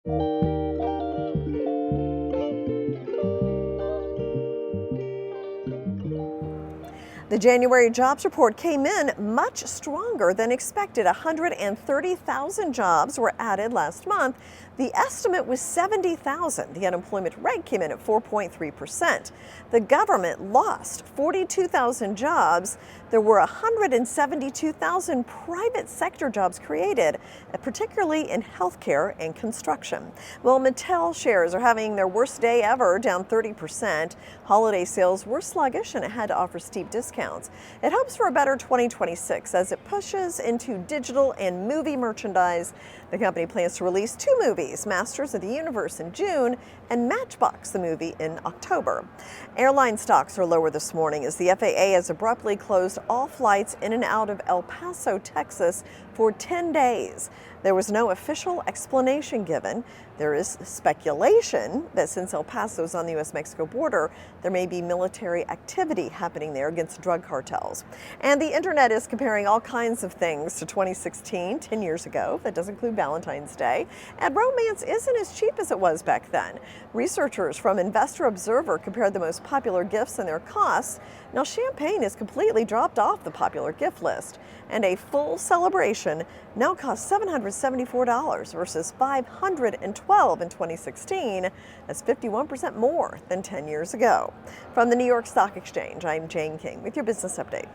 The January jobs report came in much stronger than expected. 130,000 jobs were added last month. The estimate was 70,000. The unemployment rate came in at 4.3%. The government lost 42,000 jobs. There were 172,000 private sector jobs created, particularly in healthcare and construction. Well, Mattel shares are having their worst day ever, down 30%. Holiday sales were sluggish and it had to offer steep discounts. It hopes for a better 2026 as it pushes into digital and movie merchandise. The company plans to release two movies, Masters of the Universe in June and Matchbox, the movie, in October. Airline stocks are lower this morning as the FAA has abruptly closed all flights in and out of El Paso, Texas for 10 days. There was no official explanation given. There is speculation that since El Paso is on the U.S.-Mexico border, there may be military activity happening there against drug cartels. And the internet is comparing all kinds of things to 2016, 10 years ago. That does include Valentine's Day. And romance isn't as cheap as it was back then. Researchers from Investor Observer compared the most popular gifts and their costs. Now, champagne has completely dropped off the popular gift list, and a full celebration now costs $774 versus $512 in 2016. That's 51% more than 10 years ago. From the New York Stock Exchange, I'm Jane King with your business update.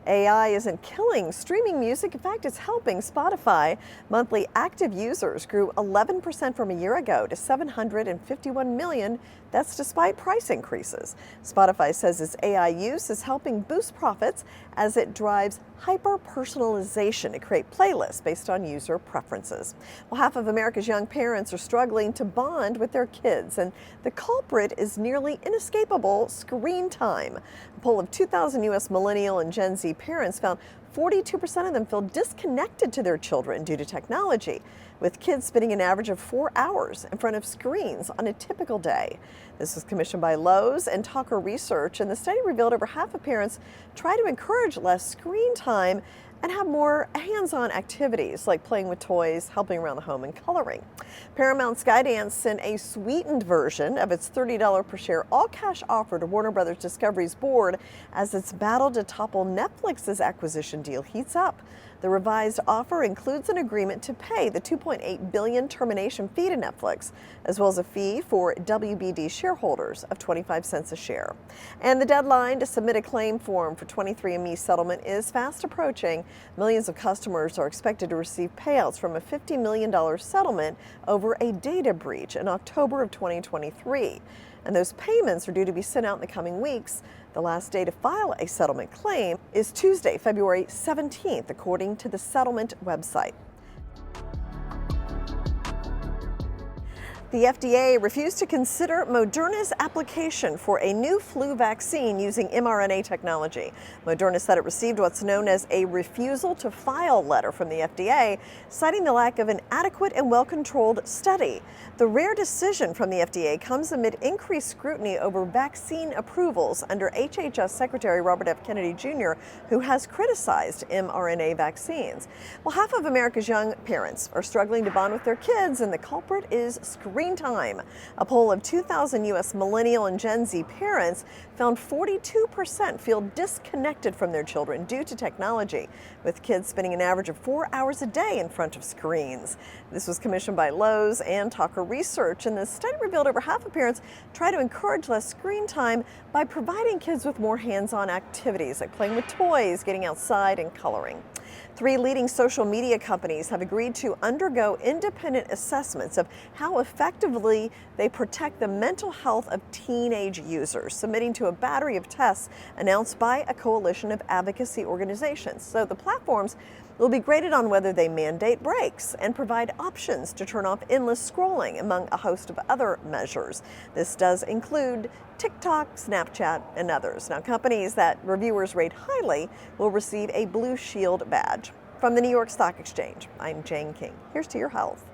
AI isn't killing streaming music. In fact, it's helping Spotify. Monthly active users grew 11% from a year ago to 751 million. That's despite price increases. Spotify says its AI use is helping boost profits as it drives hyper-personalization to create playlists based on user preferences. Well, half of America's young parents are struggling to bond with their kids, and the culprit is nearly inescapable screen time. A poll of 2,000 U.S. millennial and Gen Z parents found 42% of them feel disconnected to their children due to technology, with kids spending an average of 4 hours in front of screens on a typical day. This was commissioned by Lowe's and Talker Research, and the study revealed over half of parents try to encourage less screen time and have more hands-on activities like playing with toys, helping around the home, and coloring. Paramount Skydance sent a sweetened version of its $30 per share all-cash offer to Warner Bros. Discovery's board as its battle to topple Netflix's acquisition deal heats up. The revised offer includes an agreement to pay the $2.8 billion termination fee to Netflix, as well as a fee for WBD shareholders of 25 cents a share. And the deadline to submit a claim form for 23andMe settlement is fast approaching. Millions of customers are expected to receive payouts from a $50 million settlement over a data breach in October of 2023. And those payments are due to be sent out in the coming weeks. The last day to file a settlement claim is Tuesday, February 17th, according to the settlement website. The FDA refused to consider Moderna's application for a new flu vaccine using mRNA technology. Moderna said it received what's known as a refusal to file letter from the FDA, citing the lack of an adequate and well-controlled study. The rare decision from the FDA comes amid increased scrutiny over vaccine approvals under HHS Secretary Robert F. Kennedy Jr., who has criticized mRNA vaccines. Well, half of America's young parents are struggling to bond with their kids, and the culprit is screen time. A poll of 2,000 U.S. millennial and Gen Z parents found 42% feel disconnected from their children due to technology, with kids spending an average of 4 hours a day in front of screens. This was commissioned by Lowe's and Talker Research, and the study revealed over half of parents try to encourage less screen time by providing kids with more hands-on activities like playing with toys, getting outside, and coloring. 3 leading social media companies have agreed to undergo independent assessments of how effectively they protect the mental health of teenage users, submitting to a battery of tests announced by a coalition of advocacy organizations. So the platforms will be graded on whether they mandate breaks and provide options to turn off endless scrolling, among a host of other measures. This does include TikTok, Snapchat, and others. Now, companies that reviewers rate highly will receive a Blue Shield badge. From the New York Stock Exchange, I'm Jane King. Here's to your health.